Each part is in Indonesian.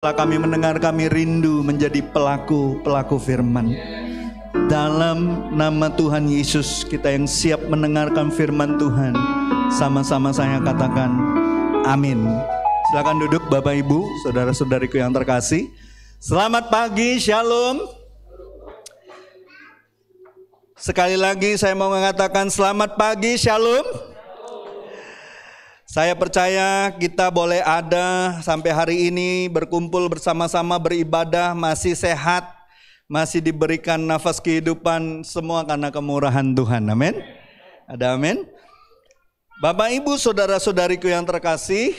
Setelah kami mendengar, kami rindu menjadi pelaku firman. Dalam nama Tuhan Yesus, kita yang siap mendengarkan firman Tuhan, sama-sama saya katakan amin. Silakan duduk Bapak Ibu, saudara-saudariku yang terkasih. Selamat pagi, shalom. Sekali lagi saya mau mengatakan selamat pagi, shalom. Saya percaya kita boleh ada sampai hari ini berkumpul bersama-sama beribadah, masih sehat, masih diberikan nafas kehidupan, semua karena kemurahan Tuhan. Amin. Ada amin. Bapak Ibu saudara-saudariku yang terkasih,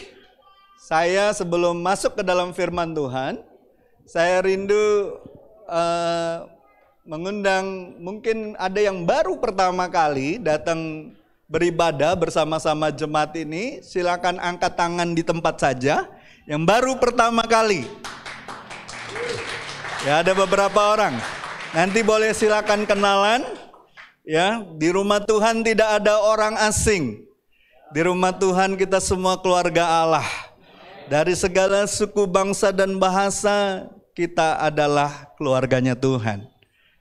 saya sebelum masuk ke dalam firman Tuhan, saya rindu mengundang, mungkin ada yang baru pertama kali datang beribadah bersama-sama jemaat ini, silakan angkat tangan di tempat saja. Yang baru pertama kali. Ya, ada beberapa orang. Nanti boleh silakan kenalan. Ya, di rumah Tuhan tidak ada orang asing. Di rumah Tuhan kita semua keluarga Allah. Dari segala suku, bangsa dan bahasa, kita adalah keluarganya Tuhan.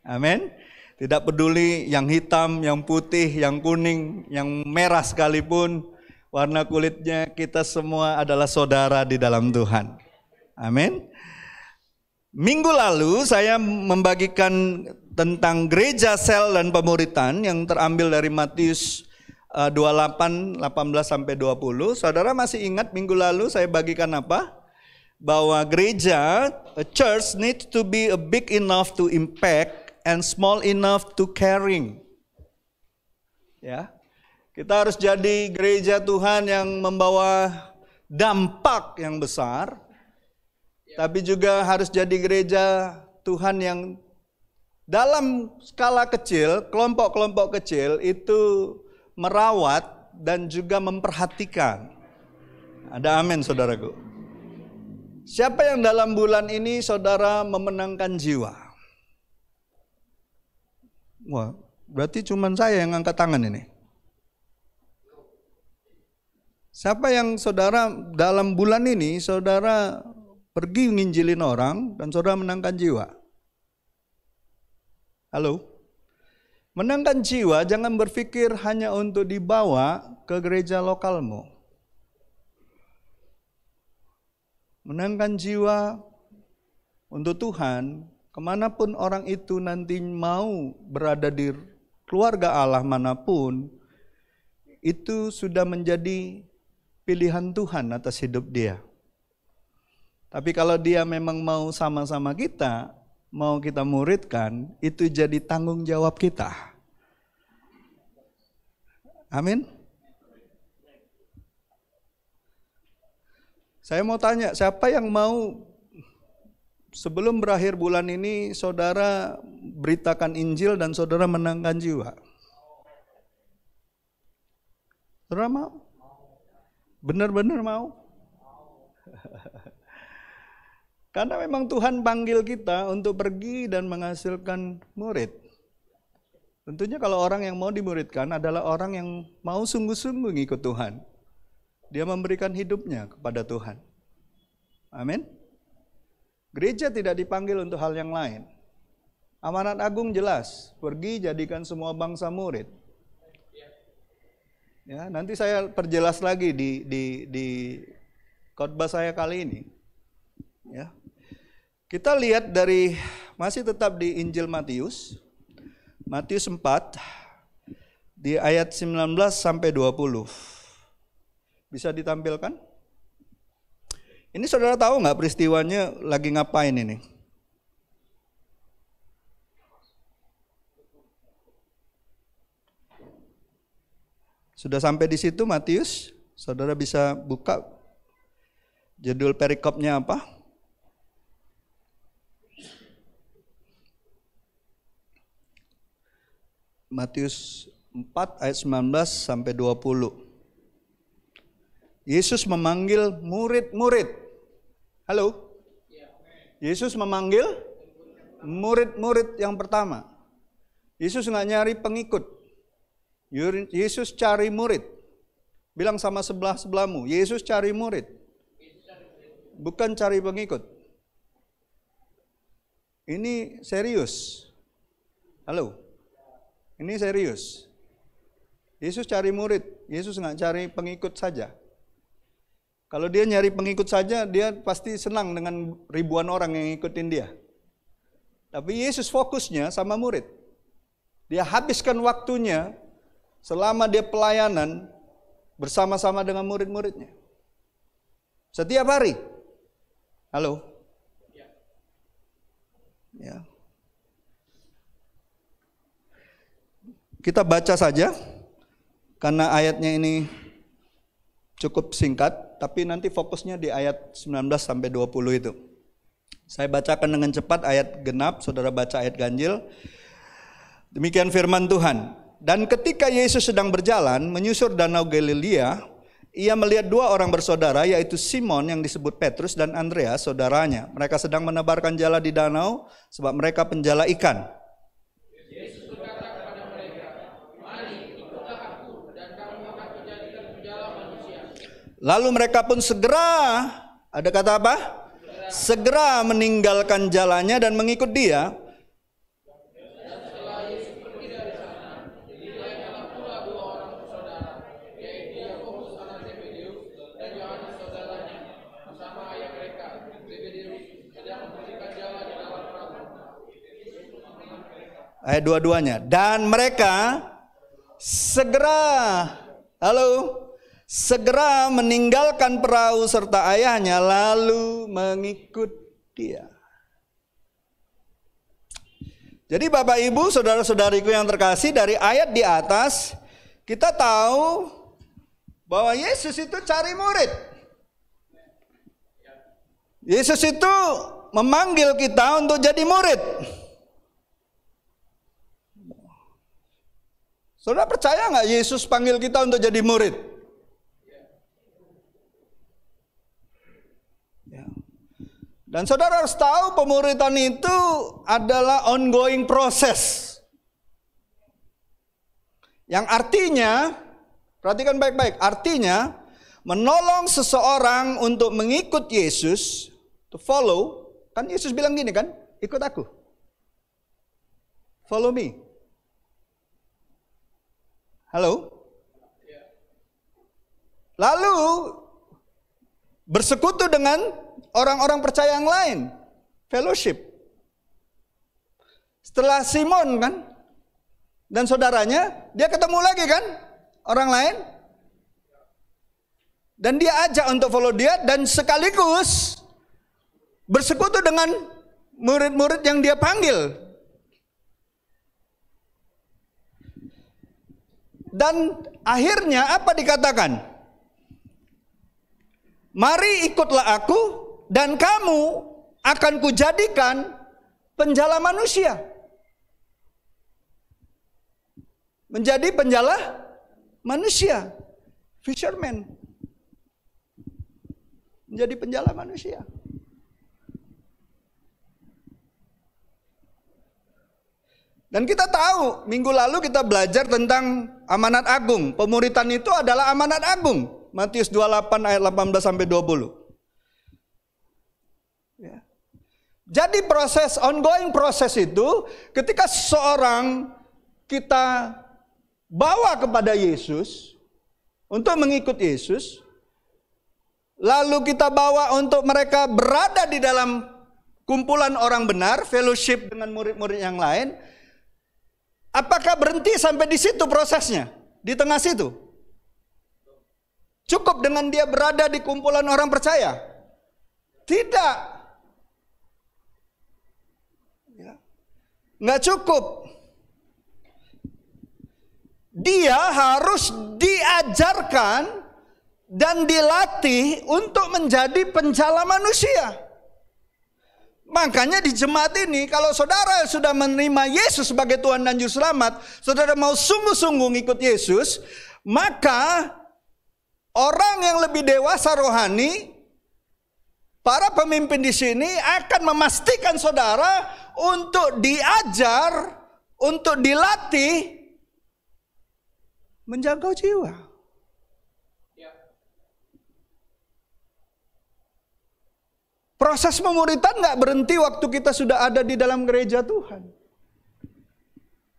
Amin. Tidak peduli yang hitam, yang putih, yang kuning, yang merah sekalipun, warna kulitnya, kita semua adalah saudara di dalam Tuhan. Amin. Minggu lalu saya membagikan tentang gereja, sel, dan pemuritan yang terambil dari Matius 28, 18 sampai 20. Saudara masih ingat minggu lalu saya bagikan apa? Bahwa gereja, a church needs to be a big enough to impact and small enough to caring. Ya, kita harus jadi gereja Tuhan yang membawa dampak yang besar, tapi juga harus jadi gereja Tuhan yang dalam skala kecil, kelompok-kelompok kecil itu merawat dan juga memperhatikan. Ada amin saudaraku. Siapa yang dalam bulan ini saudara memenangkan jiwa? Wah, berarti cuma saya yang angkat tangan ini. Siapa yang saudara dalam bulan ini saudara pergi nginjilin orang dan saudara menangkan jiwa? Halo? Menangkan jiwa jangan berpikir hanya untuk dibawa ke gereja lokalmu. Menangkan jiwa untuk Tuhan, kemanapun orang itu nanti mau berada di keluarga Allah manapun, itu sudah menjadi pilihan Tuhan atas hidup dia. Tapi kalau dia memang mau sama-sama kita, mau kita muridkan, itu jadi tanggung jawab kita. Amin. Saya mau tanya, siapa yang mau sebelum berakhir bulan ini saudara beritakan Injil dan saudara menangkan jiwa? Saudara mau? Benar-benar mau? Karena memang Tuhan panggil kita untuk pergi dan menghasilkan murid. Tentunya kalau orang yang mau dimuridkan adalah orang yang mau sungguh-sungguh ngikut Tuhan. Dia memberikan hidupnya kepada Tuhan. Amin. Gereja tidak dipanggil untuk hal yang lain. Amanat agung jelas, pergi jadikan semua bangsa murid. Ya, nanti saya perjelas lagi di khotbah saya kali ini. Ya. Kita lihat dari masih tetap di Injil Matius. Matius 4 di ayat 19 sampai 20. Bisa ditampilkan? Ini saudara tahu nggak peristiwanya lagi ngapain ini? Sudah sampai di situ Matius? Saudara bisa buka judul perikopnya apa? Matius 4 ayat 19 sampai 20. Yesus memanggil murid-murid. Halo? Yesus memanggil murid-murid yang pertama. Yesus nggak nyari pengikut. Yesus cari murid. Bilang sama sebelahmu, Yesus cari murid. Bukan cari pengikut. Ini serius. Halo? Ini serius. Yesus cari murid, Yesus nggak cari pengikut saja. Kalau dia nyari pengikut saja, dia pasti senang dengan ribuan orang yang ngikutin dia. Tapi Yesus fokusnya sama murid. Dia habiskan waktunya selama dia pelayanan bersama-sama dengan murid-muridnya. Setiap hari. Halo? Ya. Kita baca saja, karena ayatnya ini cukup singkat, tapi nanti fokusnya di ayat 19 sampai 20 itu. Saya bacakan dengan cepat ayat genap, saudara baca ayat ganjil. Demikian firman Tuhan. Dan ketika Yesus sedang berjalan menyusur danau Galilea, ia melihat dua orang bersaudara, yaitu Simon yang disebut Petrus dan Andreas, saudaranya. Mereka sedang menebarkan jala di danau, sebab mereka penjala ikan. Yesus berkata kepada mereka, "Mari, ikutlah aku, dan kamu akan kujadikan penjala manusia." Lalu mereka pun segera, ada kata apa? Segera meninggalkan jalannya dan mengikut dia. Ayat dua-duanya. Dan mereka segera, segera meninggalkan perahu serta ayahnya lalu mengikut dia. Jadi Bapak Ibu, saudara-saudariku yang terkasih, dari ayat di atas kita tahu bahwa Yesus itu cari murid. Yesus itu memanggil kita untuk jadi murid. Saudara percaya nggak Yesus panggil kita untuk jadi murid? Ya. Dan saudara harus tahu pemuridan itu adalah ongoing proses. Yang artinya, perhatikan baik-baik, artinya menolong seseorang untuk mengikut Yesus, to follow, kan Yesus bilang gini kan, ikut aku. Follow me. Halo? Lalu bersekutu dengan orang-orang percaya yang lain. Fellowship. Setelah Simon kan, dan saudaranya, dia ketemu lagi kan, orang lain. Dan dia ajak untuk follow dia, dan sekaligus bersekutu dengan murid-murid yang dia panggil. Dan akhirnya apa dikatakan? Mari ikutlah aku dan kamu akan kujadikan penjala manusia. Menjadi penjala manusia. Fisherman. Menjadi penjala manusia. Dan kita tahu, minggu lalu kita belajar tentang amanat agung. Pemuridan itu adalah amanat agung. Matius 28 ayat 18 sampai 20. Ya. Jadi ongoing proses itu, ketika seseorang kita bawa kepada Yesus, untuk mengikut Yesus, lalu kita bawa untuk mereka berada di dalam kumpulan orang benar, fellowship dengan murid-murid yang lain. Apakah berhenti sampai di situ prosesnya? Di tengah situ? Cukup dengan dia berada di kumpulan orang percaya? Tidak. Ya. Nggak cukup. Dia harus diajarkan dan dilatih untuk menjadi penjala manusia. Makanya di jemaat ini, kalau saudara sudah menerima Yesus sebagai Tuhan dan Juru Selamat, saudara mau sungguh-sungguh ngikut Yesus, maka orang yang lebih dewasa rohani, para pemimpin di sini akan memastikan saudara untuk diajar, untuk dilatih, menjangkau jiwa. Proses pemuritan nggak berhenti waktu kita sudah ada di dalam gereja Tuhan.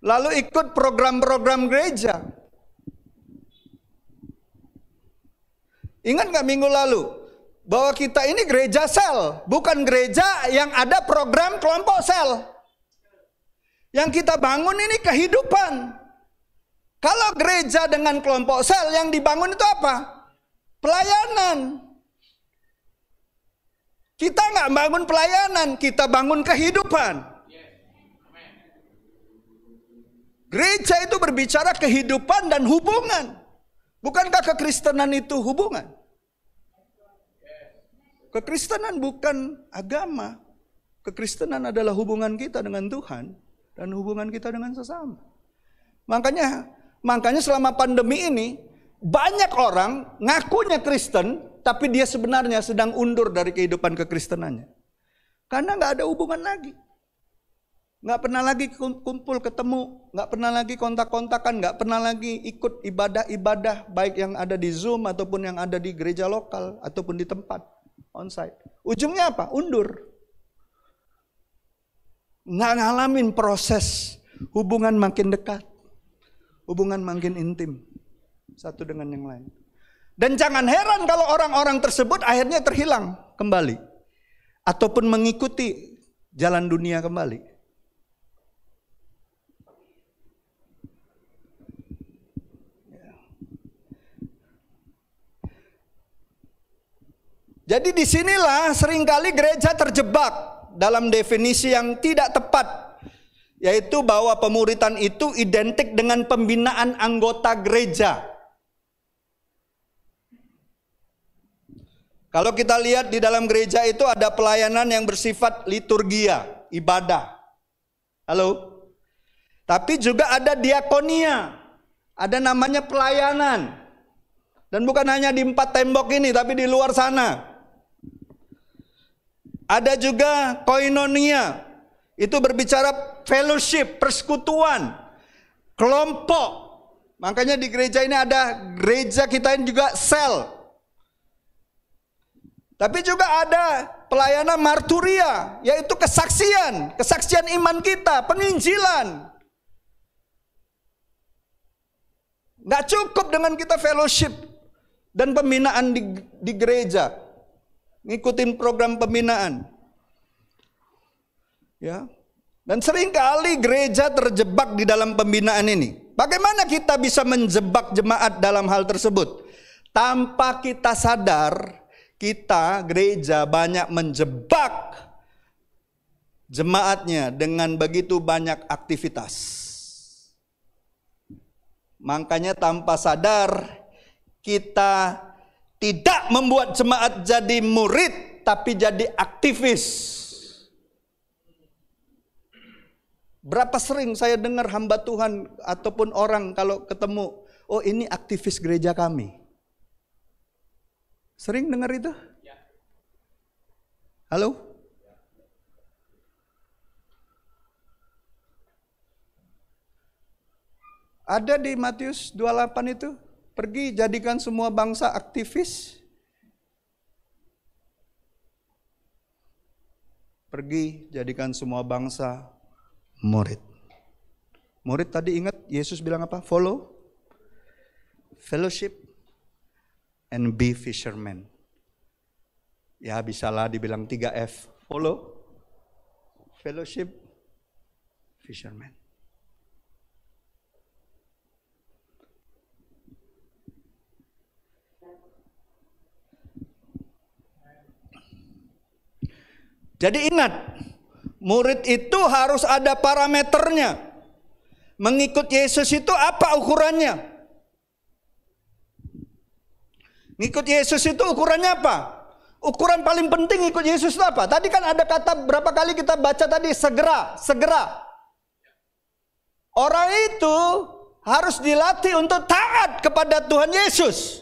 Lalu ikut program-program gereja. Ingat nggak minggu lalu? Bahwa kita ini gereja sel, bukan gereja yang ada program kelompok sel. Yang kita bangun ini kehidupan. Kalau gereja dengan kelompok sel, yang dibangun itu apa? Pelayanan. Kita nggak bangun pelayanan, kita bangun kehidupan. Gereja itu berbicara kehidupan dan hubungan. Bukankah kekristenan itu hubungan? Kekristenan bukan agama. Kekristenan adalah hubungan kita dengan Tuhan dan hubungan kita dengan sesama. Makanya selama pandemi ini banyak orang ngakunya Kristen, tapi dia sebenarnya sedang undur dari kehidupan kekristenannya. Karena nggak ada hubungan lagi. Nggak pernah lagi kumpul ketemu, nggak pernah lagi kontak-kontakan, nggak pernah lagi ikut ibadah-ibadah baik yang ada di Zoom ataupun yang ada di gereja lokal ataupun di tempat onsite. Ujungnya apa? Undur. Nggak ngalamin proses hubungan makin dekat, hubungan makin intim satu dengan yang lain. Dan jangan heran kalau orang-orang tersebut akhirnya terhilang kembali ataupun mengikuti jalan dunia kembali. Jadi disinilah seringkali gereja terjebak dalam definisi yang tidak tepat, yaitu bahwa pemuritan itu identik dengan pembinaan anggota gereja. Kalau kita lihat di dalam gereja itu ada pelayanan yang bersifat liturgia, ibadah. Halo? Tapi juga ada diakonia, ada namanya pelayanan. Dan bukan hanya di 4 tembok ini, tapi di luar sana. Ada juga koinonia, itu berbicara fellowship, persekutuan, kelompok. Makanya di gereja ini ada gereja kita ini juga sel. Tapi juga ada pelayanan marturia, yaitu kesaksian iman kita, penginjilan. Nggak cukup dengan kita fellowship dan pembinaan di gereja. Ngikutin program pembinaan. Ya. Dan seringkali gereja terjebak di dalam pembinaan ini. Bagaimana kita bisa menjebak jemaat dalam hal tersebut? Tanpa kita sadar, kita gereja banyak menjebak jemaatnya dengan begitu banyak aktivitas. Makanya tanpa sadar kita tidak membuat jemaat jadi murid, tapi jadi aktivis. Berapa sering saya dengar hamba Tuhan ataupun orang kalau ketemu, oh ini aktivis gereja kami. Sering dengar itu? Halo? Ada di Matius 28 itu. Pergi jadikan semua bangsa aktivis. Pergi jadikan semua bangsa murid. Murid tadi ingat Yesus bilang apa? Follow, fellowship, and be fisherman. Ya bisalah dibilang 3F. Follow, fellowship, fisherman. Jadi ingat, murid itu harus ada parameternya. Mengikut Yesus itu apa ukurannya? Ngikut Yesus itu ukurannya apa? Ukuran paling penting ikut Yesus itu apa? Tadi kan ada kata berapa kali kita baca tadi, segera. Orang itu harus dilatih untuk taat kepada Tuhan Yesus.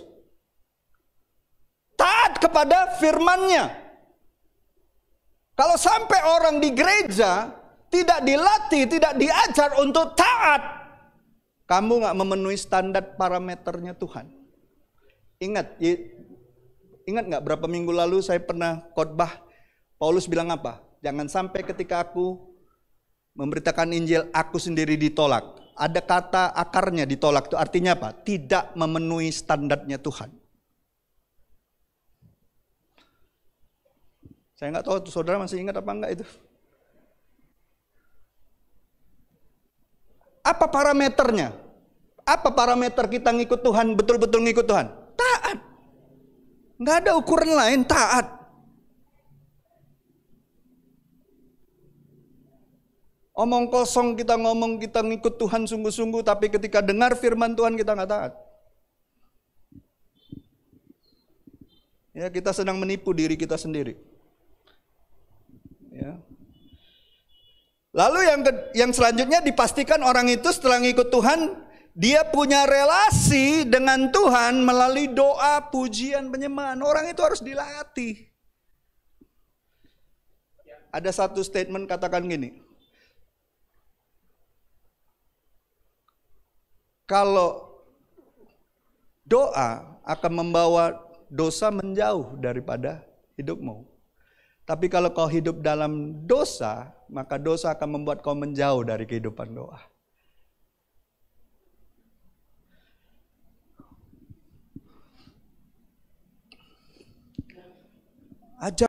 Taat kepada firman-Nya. Kalau sampai orang di gereja tidak dilatih, tidak diajar untuk taat, kamu gak memenuhi standar parameternya Tuhan. Ingat gak berapa minggu lalu saya pernah khotbah Paulus bilang apa? Jangan sampai ketika aku memberitakan Injil, aku sendiri ditolak. Ada kata akarnya ditolak, itu artinya apa? Tidak memenuhi standarnya Tuhan. Saya nggak tahu saudara masih ingat apa enggak itu. Apa parameternya? Apa parameter kita ngikut Tuhan, betul-betul ngikut Tuhan? Taat. Nggak ada ukuran lain, taat. Omong kosong kita ngomong kita ngikut Tuhan sungguh-sungguh, tapi ketika dengar firman Tuhan kita nggak taat. Ya, kita sedang menipu diri kita sendiri. Ya. Lalu yang selanjutnya dipastikan orang itu setelah ngikut Tuhan, dia punya relasi dengan Tuhan melalui doa, pujian, penyembahan. Orang itu harus dilatih. Ada satu statement katakan gini. Kalau doa akan membawa dosa menjauh daripada hidupmu. Tapi kalau kau hidup dalam dosa, maka dosa akan membuat kau menjauh dari kehidupan doa. Ajar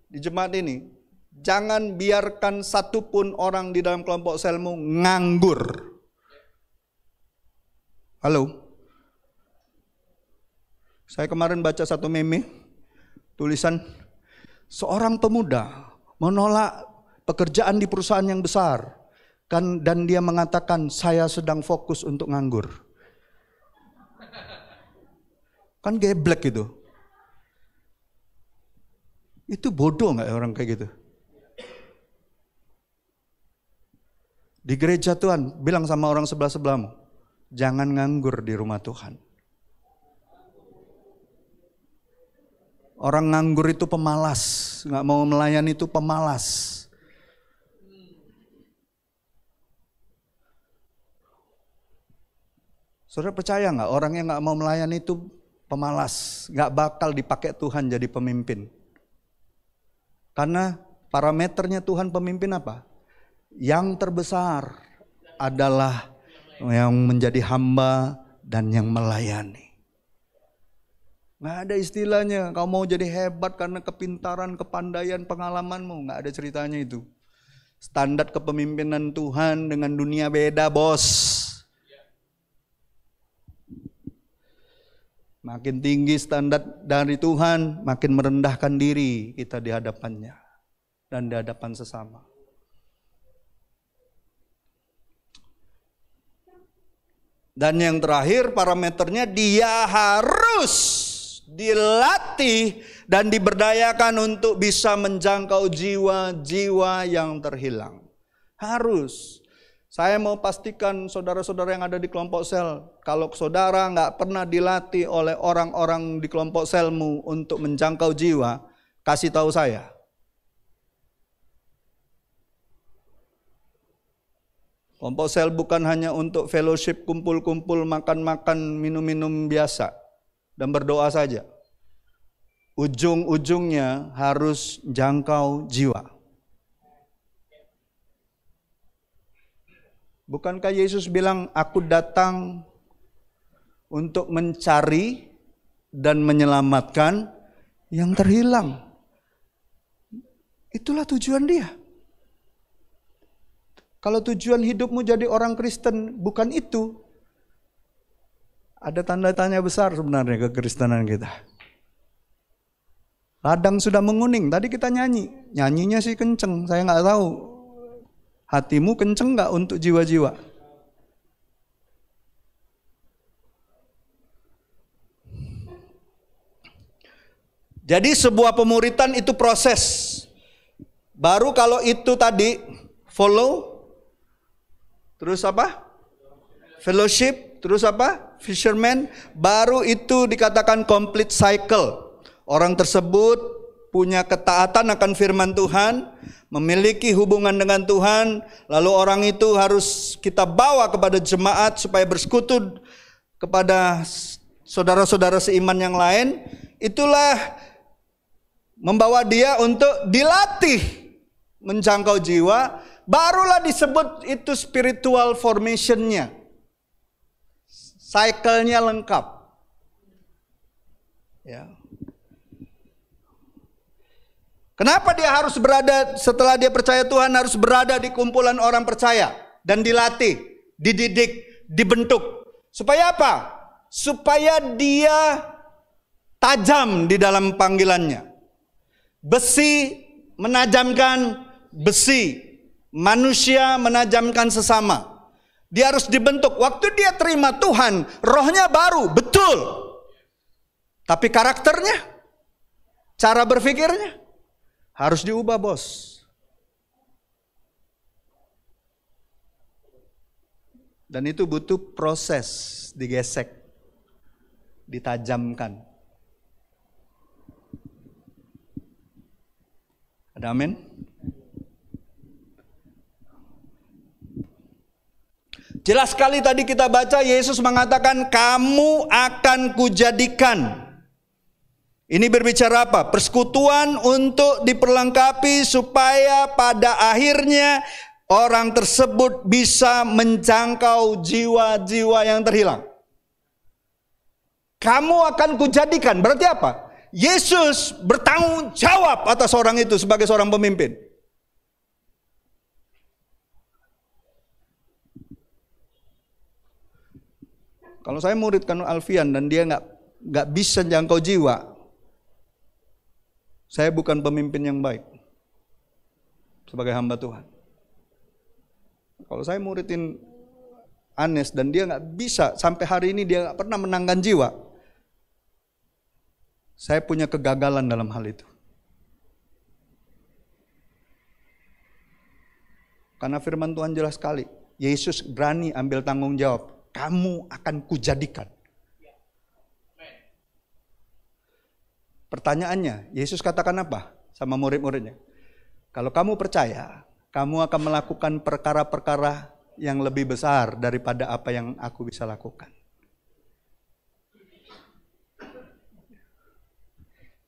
di jemaat ini, jangan biarkan satupun orang di dalam kelompok selmu nganggur. Halo? Saya kemarin baca satu meme, tulisan, seorang pemuda menolak pekerjaan di perusahaan yang besar, dan dia mengatakan, saya sedang fokus untuk nganggur. Kan geblek itu. Itu bodoh nggak orang kayak gitu? Di gereja Tuhan, bilang sama orang sebelah-sebelahmu, jangan nganggur di rumah Tuhan. Orang nganggur itu pemalas, nggak mau melayani itu pemalas. Saudara percaya nggak orang yang nggak mau melayani itu pemalas, nggak bakal dipakai Tuhan jadi pemimpin? Karena parameternya Tuhan pemimpin apa? Yang terbesar adalah yang menjadi hamba dan yang melayani. Nggak ada istilahnya, kau mau jadi hebat karena kepintaran, kepandaian, pengalamanmu. Nggak ada ceritanya itu. Standar kepemimpinan Tuhan dengan dunia beda, bos. Makin tinggi standar dari Tuhan, makin merendahkan diri kita di hadapannya dan di hadapan sesama. Dan yang terakhir parameternya, dia harus dilatih dan diberdayakan untuk bisa menjangkau jiwa-jiwa yang terhilang. Harus. Saya mau pastikan saudara-saudara yang ada di kelompok sel, kalau saudara nggak pernah dilatih oleh orang-orang di kelompok selmu untuk menjangkau jiwa, kasih tahu saya. Kelompok sel bukan hanya untuk fellowship, kumpul-kumpul, makan-makan, minum-minum biasa, dan berdoa saja. Ujung-ujungnya harus jangkau jiwa. Bukankah Yesus bilang, aku datang untuk mencari dan menyelamatkan yang terhilang. Itulah tujuan dia. Kalau tujuan hidupmu jadi orang Kristen bukan itu, ada tanda tanya besar sebenarnya kekristenan kita. Ladang sudah menguning, tadi kita nyanyi. Nyanyinya sih kenceng, saya nggak tahu. Hatimu kenceng nggak untuk jiwa-jiwa? Jadi sebuah pemuritan itu proses. Baru kalau itu tadi follow, terus apa? Fellowship, terus apa? Fisherman, baru itu dikatakan complete cycle. Orang tersebut punya ketaatan akan firman Tuhan, memiliki hubungan dengan Tuhan, lalu orang itu harus kita bawa kepada jemaat supaya bersekutu kepada saudara-saudara seiman yang lain. Itulah membawa dia untuk dilatih menjangkau jiwa, barulah disebut itu spiritual formation-nya. Cycle-nya lengkap. Ya. Kenapa dia harus berada, setelah dia percaya Tuhan, harus berada di kumpulan orang percaya dan dilatih, dididik, dibentuk. Supaya apa? Supaya dia tajam di dalam panggilannya. Besi menajamkan besi, manusia menajamkan sesama. Dia harus dibentuk. Waktu dia terima Tuhan, rohnya baru, betul. Tapi karakternya, cara berpikirnya harus diubah, bos. Dan itu butuh proses, digesek, ditajamkan. Ada amin? Jelas sekali tadi kita baca Yesus mengatakan kamu akan kujadikan. Ini berbicara apa? Persekutuan untuk diperlengkapi supaya pada akhirnya orang tersebut bisa menjangkau jiwa-jiwa yang terhilang. Kamu akan kujadikan, berarti apa? Yesus bertanggung jawab atas orang itu sebagai seorang pemimpin. Kalau saya muridkan Alfian dan dia nggak bisa jangkau jiwa, saya bukan pemimpin yang baik sebagai hamba Tuhan. Kalau saya muridin Anes dan dia nggak bisa, sampai hari ini dia nggak pernah menangkan jiwa, saya punya kegagalan dalam hal itu. Karena firman Tuhan jelas sekali. Yesus berani ambil tanggung jawab. Kamu akan kujadikan. Pertanyaannya, Yesus katakan apa sama murid-muridnya? Kalau kamu percaya, kamu akan melakukan perkara-perkara yang lebih besar daripada apa yang aku bisa lakukan.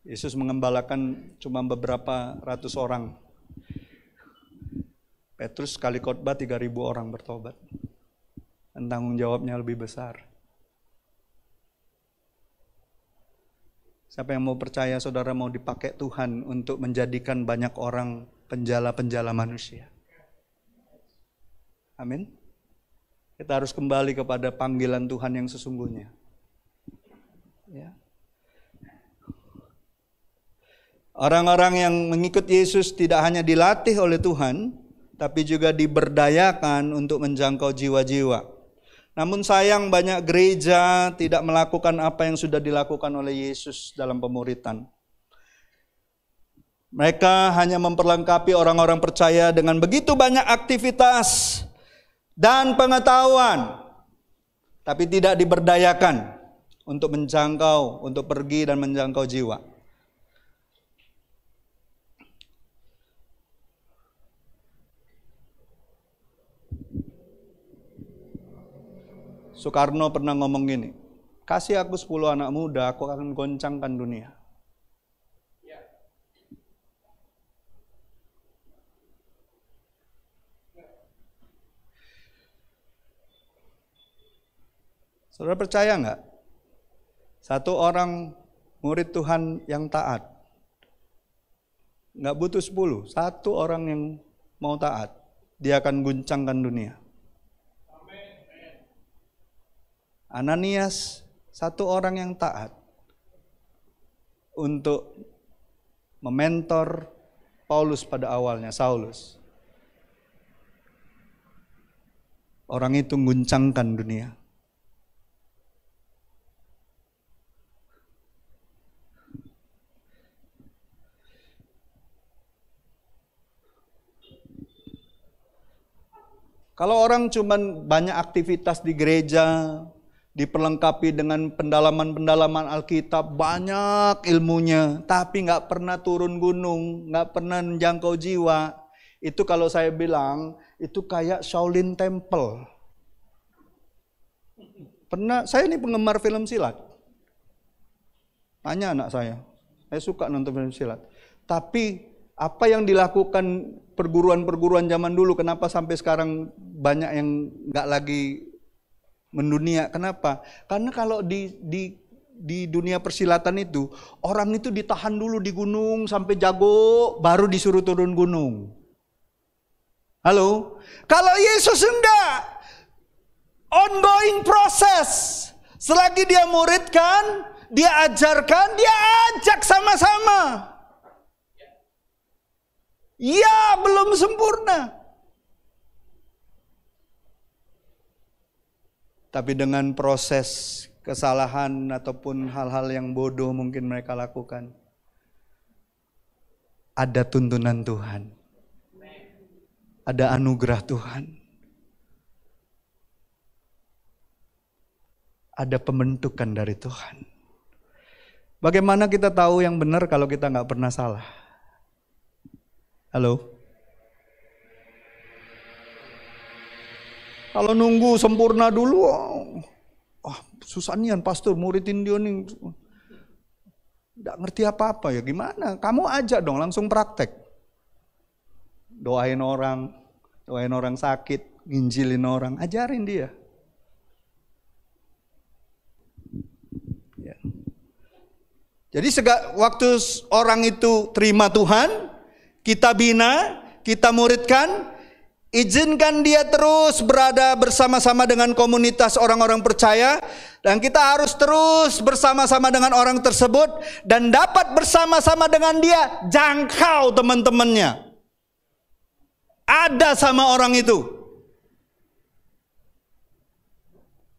Yesus mengembalakan cuma beberapa ratus orang. Petrus sekali khotbah 3.000 orang bertobat. Dan tanggung jawabnya lebih besar. Siapa yang mau percaya saudara mau dipakai Tuhan untuk menjadikan banyak orang penjala-penjala manusia? Amin. Kita harus kembali kepada panggilan Tuhan yang sesungguhnya. Ya. Orang-orang yang mengikut Yesus tidak hanya dilatih oleh Tuhan, tapi juga diberdayakan untuk menjangkau jiwa-jiwa. Namun sayang banyak gereja tidak melakukan apa yang sudah dilakukan oleh Yesus dalam pemuritan. Mereka hanya memperlengkapi orang-orang percaya dengan begitu banyak aktivitas dan pengetahuan, tapi tidak diberdayakan untuk menjangkau, untuk pergi dan menjangkau jiwa. Soekarno pernah ngomong gini, kasih aku 10 anak muda, aku akan goncangkan dunia. Saudara percaya nggak? Satu orang murid Tuhan yang taat, nggak butuh 10, satu orang yang mau taat, dia akan guncangkan dunia. Ananias, satu orang yang taat untuk mementor Paulus pada awalnya, Saulus. Orang itu mengguncangkan dunia. Kalau orang cuman banyak aktivitas di gereja, diperlengkapi dengan pendalaman-pendalaman Alkitab, banyak ilmunya, tapi nggak pernah turun gunung, nggak pernah menjangkau jiwa, itu kalau saya bilang, itu kayak Shaolin Temple. Saya ini penggemar film silat. Tanya anak saya suka nonton film silat. Tapi apa yang dilakukan perguruan-perguruan zaman dulu, kenapa sampai sekarang banyak yang nggak lagi mendunia? Kenapa? Karena kalau di dunia persilatan itu, orang itu ditahan dulu di gunung sampai jago, baru disuruh turun gunung. Halo? Kalau Yesus enggak, ongoing proses. Selagi dia muridkan, dia ajarkan, dia ajak sama-sama. Ya, belum sempurna. Tapi dengan proses kesalahan ataupun hal-hal yang bodoh mungkin mereka lakukan, ada tuntunan Tuhan. Ada anugerah Tuhan. Ada pembentukan dari Tuhan. Bagaimana kita tahu yang benar kalau kita nggak pernah salah? Halo? Kalau nunggu sempurna dulu, susah nian pastor, muridin dia nih. Nggak ngerti apa-apa ya, gimana? Kamu ajak dong, langsung praktek. Doain orang sakit, nginjilin orang, ajarin dia. Ya. Jadi waktu orang itu terima Tuhan, kita bina, kita muridkan, izinkan dia terus berada bersama-sama dengan komunitas orang-orang percaya, dan kita harus terus bersama-sama dengan orang tersebut dan dapat bersama-sama dengan dia jangkau teman-temannya. Ada sama orang itu.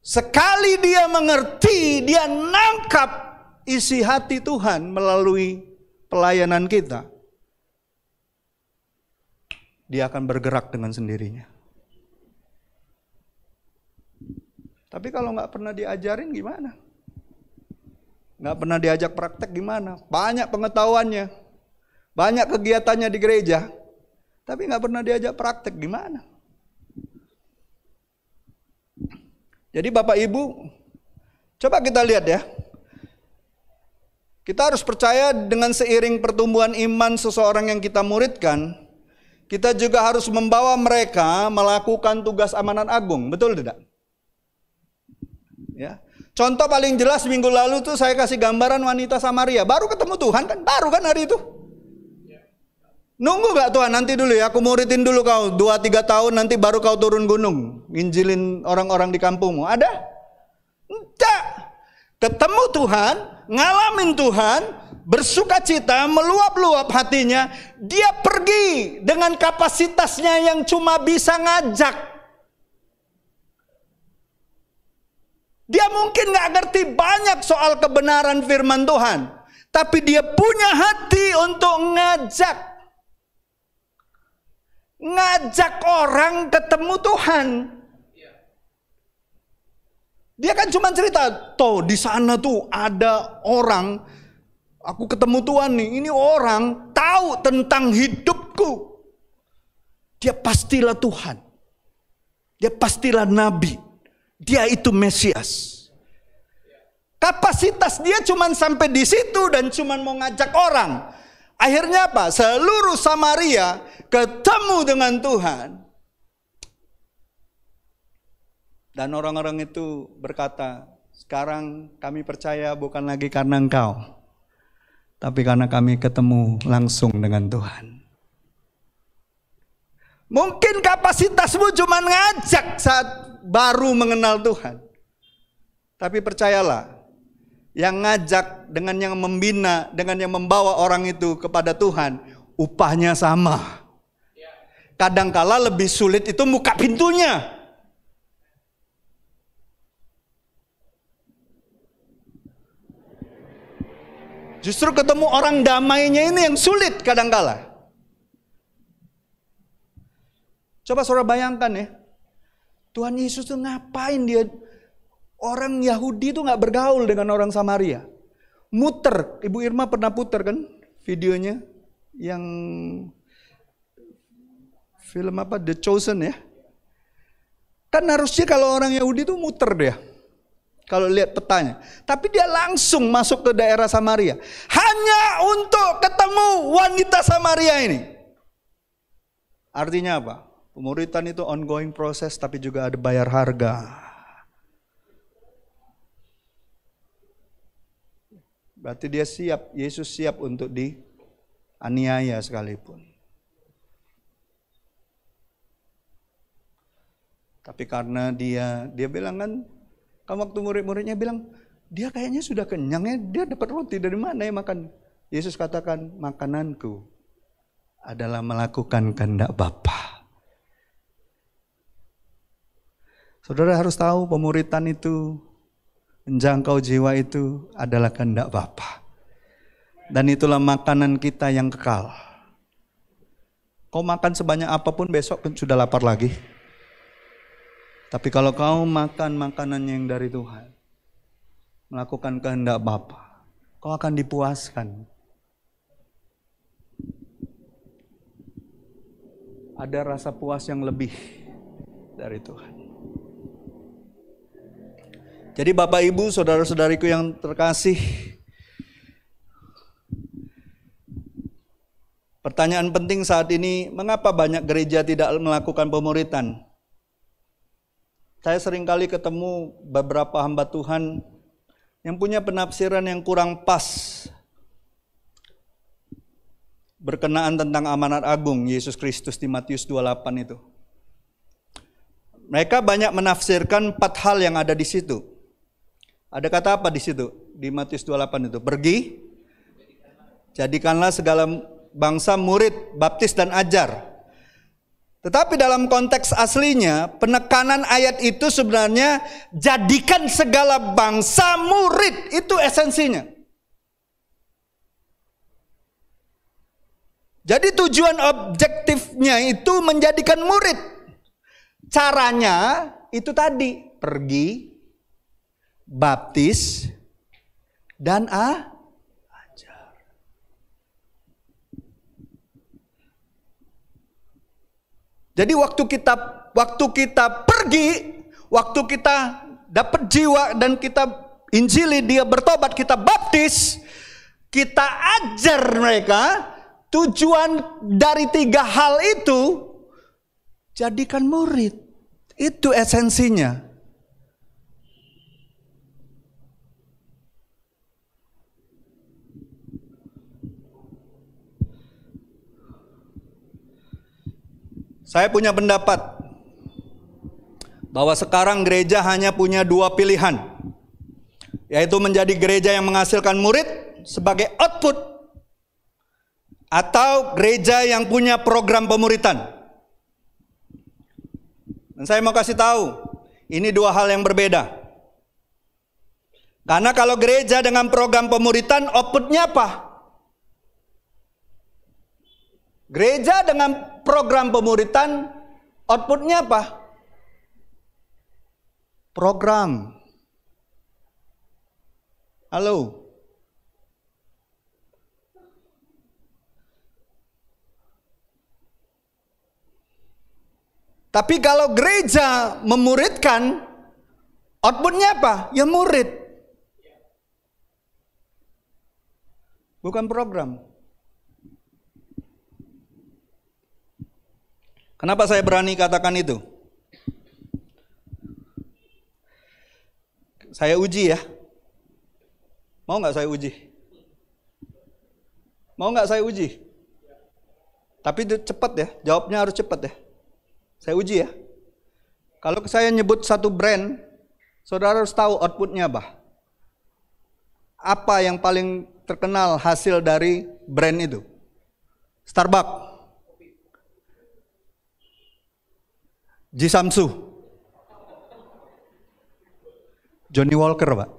Sekali dia mengerti, dia nangkap isi hati Tuhan melalui pelayanan kita, dia akan bergerak dengan sendirinya. Tapi kalau nggak pernah diajarin gimana? Nggak pernah diajak praktek gimana? Banyak pengetahuannya, banyak kegiatannya di gereja, tapi nggak pernah diajak praktek gimana? Jadi Bapak Ibu, coba kita lihat ya. Kita harus percaya dengan seiring pertumbuhan iman seseorang yang kita muridkan, kita juga harus membawa mereka melakukan tugas amanat agung, betul tidak? Ya. Contoh paling jelas minggu lalu tuh saya kasih gambaran wanita Samaria, baru ketemu Tuhan kan, baru kan hari itu. Nunggu gak Tuhan, nanti dulu ya, aku muridin dulu kau 2-3 tahun, nanti baru kau turun gunung, nginjilin orang-orang di kampungmu. Ada? Enggak. Ketemu Tuhan, ngalamin Tuhan, bersuka cita, meluap-luap hatinya, dia pergi dengan kapasitasnya yang cuma bisa ngajak. Dia mungkin gak ngerti banyak soal kebenaran firman Tuhan, tapi dia punya hati untuk ngajak orang ketemu Tuhan. Dia kan cuma cerita, toh di sana tuh ada orang, aku ketemu Tuhan nih, ini orang tahu tentang hidupku. Dia pastilah Tuhan. Dia pastilah Nabi. Dia itu Mesias. Kapasitas dia cuma sampai di situ dan cuma mau ngajak orang. Akhirnya apa? Seluruh Samaria ketemu dengan Tuhan. Dan orang-orang itu berkata, sekarang kami percaya bukan lagi karena engkau, tapi karena kami ketemu langsung dengan Tuhan. Mungkin kapasitasmu cuma ngajak saat baru mengenal Tuhan. Tapi percayalah, yang ngajak, dengan yang membina, dengan yang membawa orang itu kepada Tuhan, upahnya sama. Kadangkala lebih sulit itu buka pintunya. Justru ketemu orang damainya ini yang sulit kadangkala. Coba saudara bayangkan ya, Tuhan Yesus tuh ngapain dia, orang Yahudi tuh gak bergaul dengan orang Samaria. Muter, Ibu Irma pernah puter kan videonya, yang film apa, The Chosen ya. Kan harusnya kalau orang Yahudi tuh muter dia, kalau lihat petanya. Tapi dia langsung masuk ke daerah Samaria. Hanya untuk ketemu wanita Samaria ini. Artinya apa? Pemuritan itu ongoing proses, tapi juga ada bayar harga. Berarti dia siap, Yesus siap untuk dianiaya sekalipun. Tapi karena dia bilang kan, waktu murid-muridnya bilang, dia kayaknya sudah kenyang ya, dia dapat roti dari mana ya makan. Yesus katakan, makananku adalah melakukan kehendak Bapa. Saudara harus tahu pemuritan itu, menjangkau jiwa itu adalah kehendak Bapa. Dan itulah makanan kita yang kekal. Kau makan sebanyak apapun besok sudah lapar lagi. Tapi kalau kau makan makanan yang dari Tuhan, melakukan kehendak Bapa, kau akan dipuaskan. Ada rasa puas yang lebih dari Tuhan. Jadi Bapak Ibu, saudara-saudariku yang terkasih, pertanyaan penting saat ini, mengapa banyak gereja tidak melakukan pemuritan? Saya seringkali ketemu beberapa hamba Tuhan yang punya penafsiran yang kurang pas berkenaan tentang amanat agung Yesus Kristus di Matius 28 itu. Mereka banyak menafsirkan 4 hal yang ada di situ. Ada kata apa di situ? Di Matius 28 itu. Pergi, jadikanlah segala bangsa murid, baptis dan ajar. Tetapi dalam konteks aslinya, penekanan ayat itu sebenarnya jadikan segala bangsa murid. Itu esensinya. Jadi tujuan objektifnya itu menjadikan murid. Caranya itu tadi, pergi, baptis, dan ajar. Jadi waktu kita pergi, waktu kita dapat jiwa dan kita injili dia bertobat, kita baptis, kita ajar mereka. Tujuan dari 3 hal itu jadikan murid. Itu esensinya. Saya punya pendapat bahwa sekarang gereja hanya punya 2 pilihan, yaitu menjadi gereja yang menghasilkan murid sebagai output, atau gereja yang punya program pemuritan. Dan saya mau kasih tahu, ini 2 hal yang berbeda. Karena kalau gereja dengan program pemuritan, outputnya apa? Gereja dengan program pemuritan, outputnya apa? Program. Halo. Tapi kalau gereja memuridkan, outputnya apa? Ya murid. Bukan program. Kenapa saya berani katakan itu? Saya uji ya. Mau nggak saya uji? Mau nggak saya uji? Tapi cepat ya, jawabnya harus cepat ya. Saya uji ya. Kalau saya nyebut satu brand, saudara harus tahu outputnya apa. Apa yang paling terkenal hasil dari brand itu? Starbucks, Jisamsu, Johnny Walker, Pak.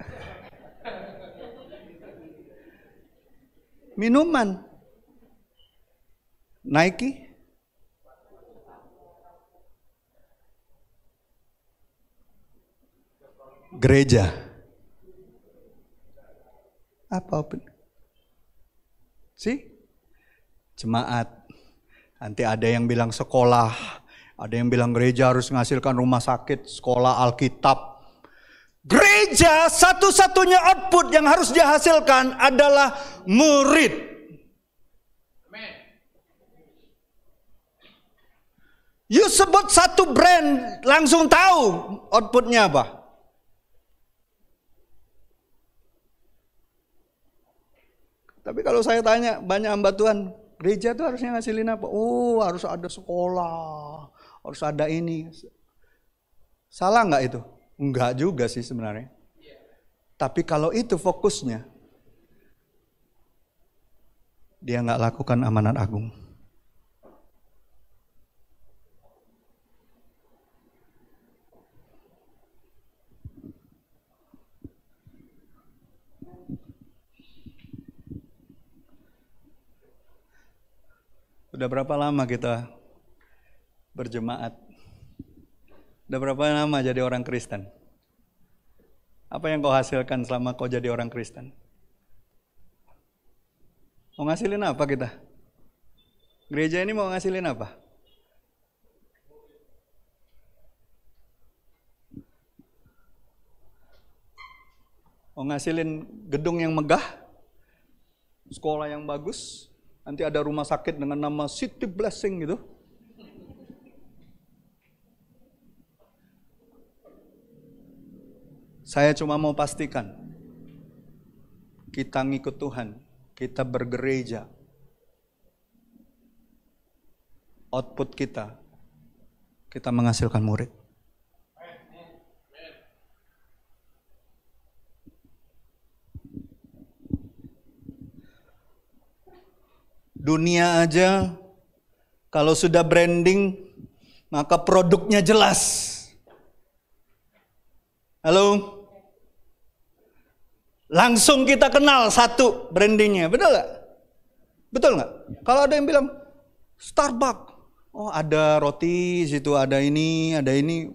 Minuman, Nike, gereja. Apa? Sih? Jemaat. Nanti ada yang bilang sekolah, ada yang bilang gereja harus menghasilkan rumah sakit, sekolah, Alkitab. Gereja satu-satunya output yang harus dihasilkan adalah murid. You sebut satu brand, langsung tahu outputnya apa. Tapi kalau saya tanya banyak hamba Tuhan, gereja itu harusnya ngasilin apa? Oh, harus ada sekolah, harus ada ini. Salah nggak itu? Enggak juga sih sebenarnya. Tapi kalau itu fokusnya, dia nggak lakukan amanat agung. Udah berapa lama kita berjemaat? Udah berapa lama jadi orang Kristen? Apa yang kau hasilkan selama kau jadi orang Kristen? Mau ngasilin apa kita? Gereja ini mau ngasilin apa? Mau ngasilin gedung yang megah? Sekolah yang bagus? Nanti ada rumah sakit dengan nama City Blessing gitu. Saya cuma mau pastikan, kita ngikut Tuhan, kita bergereja, output kita menghasilkan murid. Dunia aja, kalau sudah branding, maka produknya jelas. Halo? Langsung kita kenal satu brandingnya, betul nggak? Betul nggak? Kalau ada yang bilang, Starbucks, oh ada roti, situ ada ini, ada ini.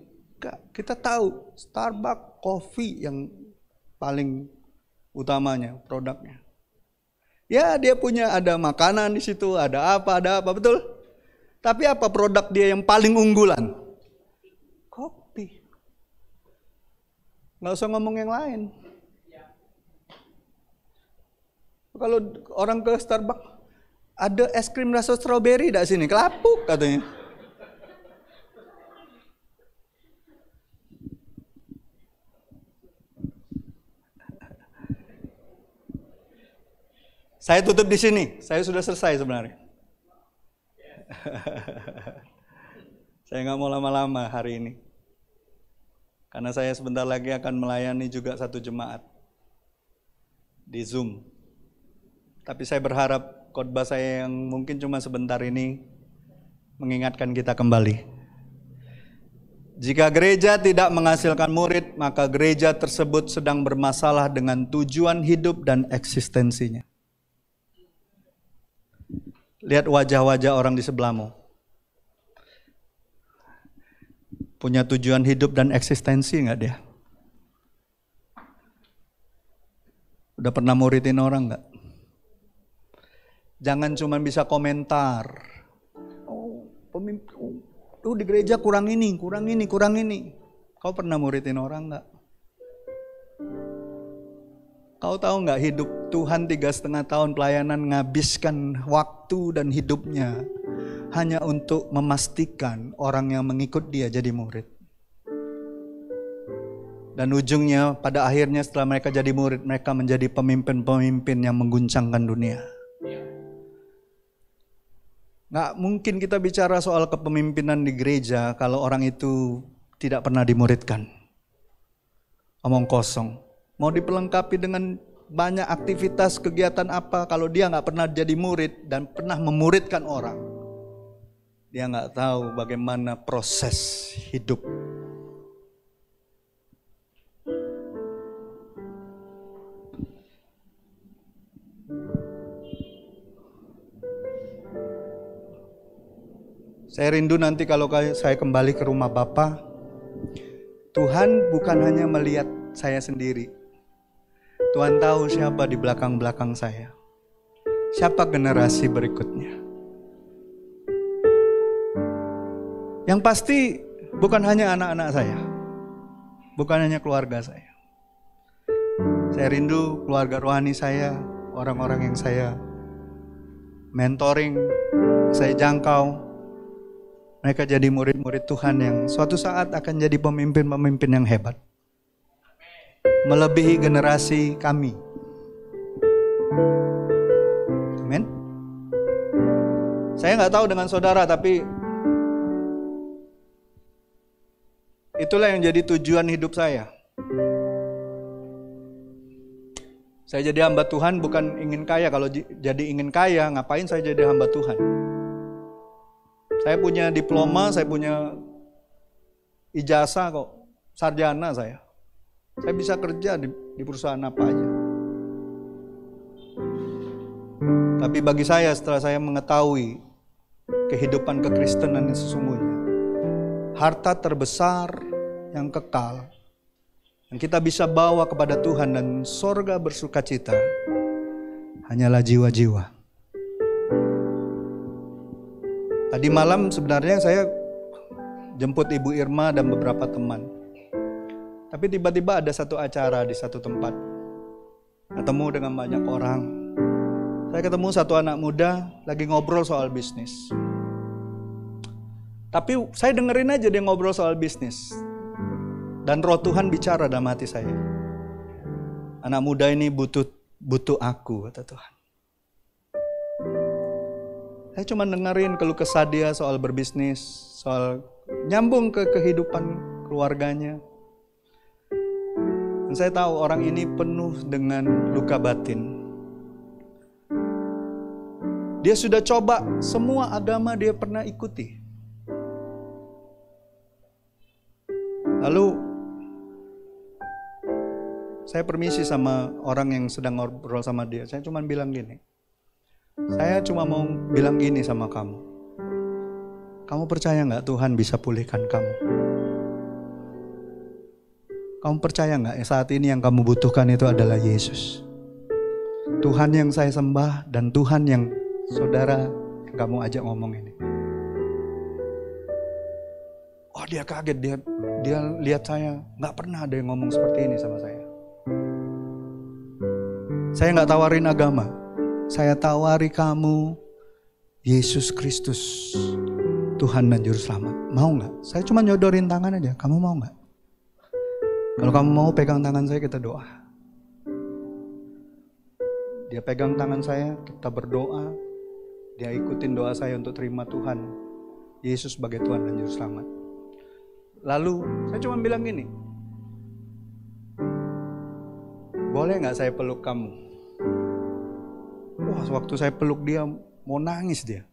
Kita tahu, Starbucks coffee yang paling utamanya, produknya. Ya dia punya ada makanan di situ, ada apa, betul? Tapi apa produk dia yang paling unggulan? Kopi. Nggak usah ngomong yang lain. Kalau orang ke Starbucks, ada es krim rasa stroberi di sini, kelapuk katanya. Saya tutup di sini. Saya sudah selesai sebenarnya. Saya nggak mau lama-lama hari ini. Karena saya sebentar lagi akan melayani juga satu jemaat di Zoom. Tapi saya berharap khotbah saya yang mungkin cuma sebentar ini mengingatkan kita kembali. Jika gereja tidak menghasilkan murid, maka gereja tersebut sedang bermasalah dengan tujuan hidup dan eksistensinya. Lihat wajah-wajah orang di sebelahmu. Punya tujuan hidup dan eksistensi nggak dia? Udah pernah muridin orang nggak? Jangan cuma bisa komentar. Tuh di gereja kurang ini. Kau pernah muridin orang nggak? Kau tahu nggak hidup Tuhan 3,5 tahun pelayanan menghabiskan waktu dan hidupnya hanya untuk memastikan orang yang mengikut dia jadi murid. Dan ujungnya pada akhirnya setelah mereka jadi murid, mereka menjadi pemimpin-pemimpin yang mengguncangkan dunia. Nggak mungkin kita bicara soal kepemimpinan di gereja kalau orang itu tidak pernah dimuridkan. Omong kosong. Mau dipelengkapi dengan banyak aktivitas kegiatan apa, kalau dia nggak pernah jadi murid dan pernah memuridkan orang, dia nggak tahu bagaimana proses hidup. Saya rindu nanti kalau saya kembali ke rumah Bapa, Tuhan bukan hanya melihat saya sendiri. Tuhan tahu siapa di belakang-belakang saya. Siapa generasi berikutnya. Yang pasti bukan hanya anak-anak saya. Bukan hanya keluarga saya. Saya rindu keluarga rohani saya, orang-orang yang saya mentoring, saya jangkau. Mereka jadi murid-murid Tuhan yang suatu saat akan jadi pemimpin-pemimpin yang hebat. Melebihi generasi kami. Amin. Saya nggak tahu dengan saudara, tapi itulah yang jadi tujuan hidup saya. Saya jadi hamba Tuhan bukan ingin kaya. Kalau jadi ingin kaya, ngapain saya jadi hamba Tuhan? Saya punya diploma, saya punya ijazah kok, sarjana saya. Saya bisa kerja di perusahaan apa aja. Tapi bagi saya, setelah saya mengetahui kehidupan kekristenan yang sesungguhnya, harta terbesar yang kekal, yang kita bisa bawa kepada Tuhan dan sorga bersukacita, hanyalah jiwa-jiwa. Tadi malam sebenarnya saya jemput Ibu Irma dan beberapa teman. Tapi tiba-tiba ada satu acara di satu tempat. Ketemu dengan banyak orang. Saya ketemu satu anak muda lagi ngobrol soal bisnis. Tapi saya dengerin aja dia ngobrol soal bisnis. Dan roh Tuhan bicara dalam hati saya. Anak muda ini butuh aku, kata Tuhan. Saya cuma dengerin keluh kesah dia soal berbisnis, soal nyambung ke kehidupan keluarganya. Dan saya tahu orang ini penuh dengan luka batin. Dia sudah coba semua agama dia pernah ikuti. Lalu saya permisi sama orang yang sedang ngobrol sama dia. Saya cuma bilang gini. Saya cuma mau bilang gini sama kamu. Kamu percaya gak Tuhan bisa pulihkan kamu? Kamu percaya gak saat ini yang kamu butuhkan itu adalah Yesus? Tuhan yang saya sembah dan Tuhan yang saudara yang kamu ajak ngomong ini. Oh dia kaget, dia lihat saya. Gak pernah ada yang ngomong seperti ini sama saya. Saya gak tawarin agama. Saya tawari kamu Yesus Kristus, Tuhan dan Juru Selamat. Mau gak? Saya cuma nyodorin tangan aja. Kamu mau gak? Kalau kamu mau pegang tangan saya, kita doa. Dia pegang tangan saya, kita berdoa. Dia ikutin doa saya untuk terima Tuhan Yesus sebagai Tuhan dan Juru Selamat. Lalu saya cuma bilang gini, boleh gak saya peluk kamu? Wah, waktu saya peluk dia, mau nangis dia.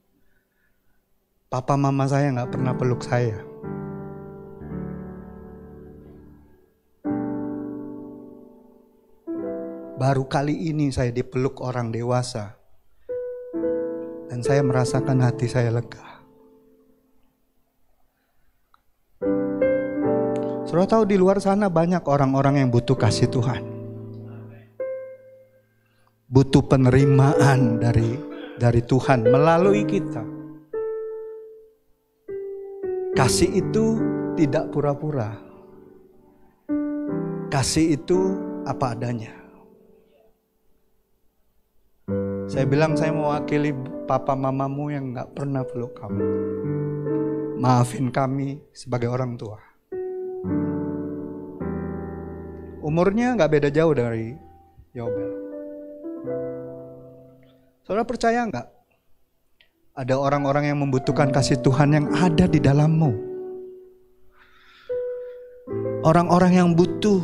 Papa mama saya gak pernah peluk saya. Baru kali ini saya dipeluk orang dewasa. Dan saya merasakan hati saya lega. Saudara tahu di luar sana banyak orang-orang yang butuh kasih Tuhan. Butuh penerimaan dari Tuhan melalui kita. Kasih itu tidak pura-pura. Kasih itu apa adanya. Saya bilang saya mewakili papa mamamu yang gak pernah peluk kamu. Maafin kami sebagai orang tua. Umurnya gak beda jauh dari Yobel. Saudara percaya gak? Ada orang-orang yang membutuhkan kasih Tuhan yang ada di dalammu. Orang-orang yang butuh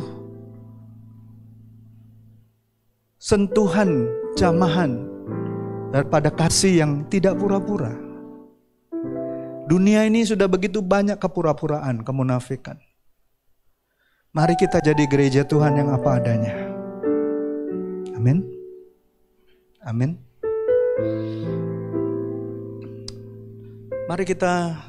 sentuhan, jamahan, daripada kasih yang tidak pura-pura. Dunia ini sudah begitu banyak kepura-puraan, kemunafikan. Mari kita jadi gereja Tuhan yang apa adanya. Amin. Amin. Mari kita